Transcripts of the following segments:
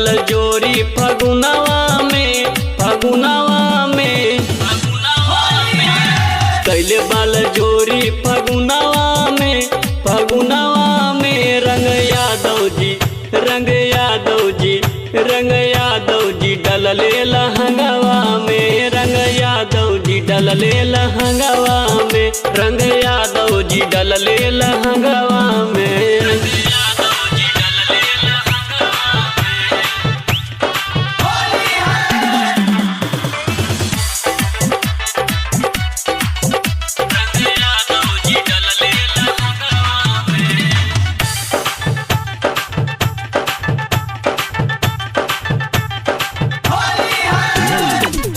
बाल जोरी फगुनवा में कैले बाल जोरी फगुनवा में रंग यादव जी डलले लहंगवा में रंग यादव जी डलले लहंगवा में रंग यादव जी डलले लहंगवा में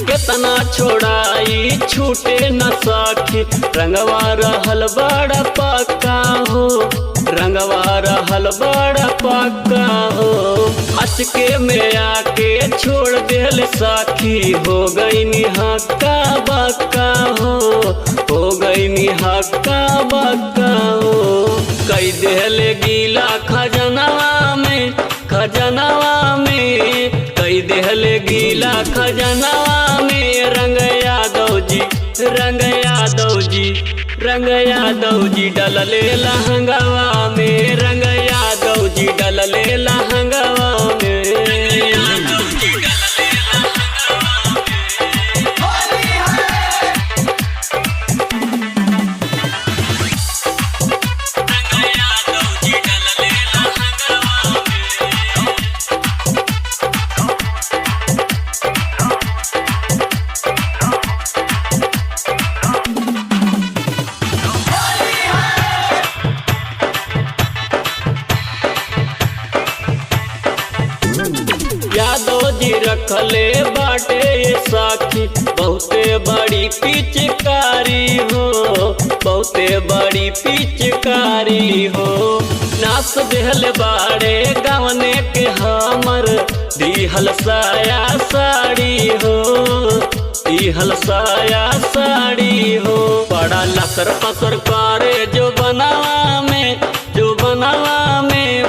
केतना छोड़ाई छूटे न साखी रंगवा रहल बड़ा पक्का हो अचके में आके छोड़ देल साखी हो गई निहक्का बक्का हो कई देल गीला खजनवा में कई देहल गीला खजनवा में रंग यादव जी डलले लहंगवा में रंग यादव जी डलले लहंगवा में यादव जी रखले बाटे साखी बहुते बड़ी पिचकारी हो नास देहल बाड़े गवने के हमर दिहल साया साड़ी हो बड़ा लसर पसर करे जो बनावा में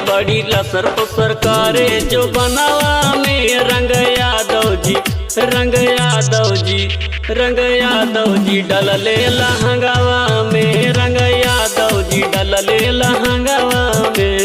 बड़ी लसर पसर करे जो बनावा में रंग यादव जी डलले लहंगवा में रंग यादव जी डलले लहंगवा में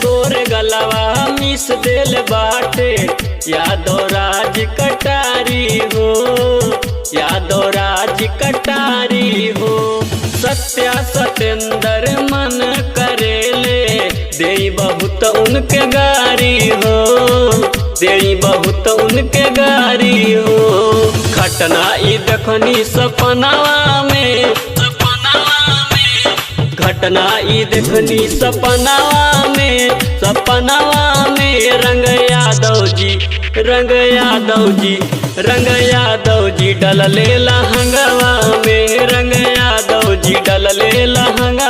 गोरे गलवा मिस देल बाटे यादव राज कटारी हो सत्या सतेंद्र मन करेले देई बहुत उनके गारी हो घटना ई देखनी सपनावा में सपनावा में रंग यादव जी डलले लहंगवा में रंग यादव जी डलले लहंगा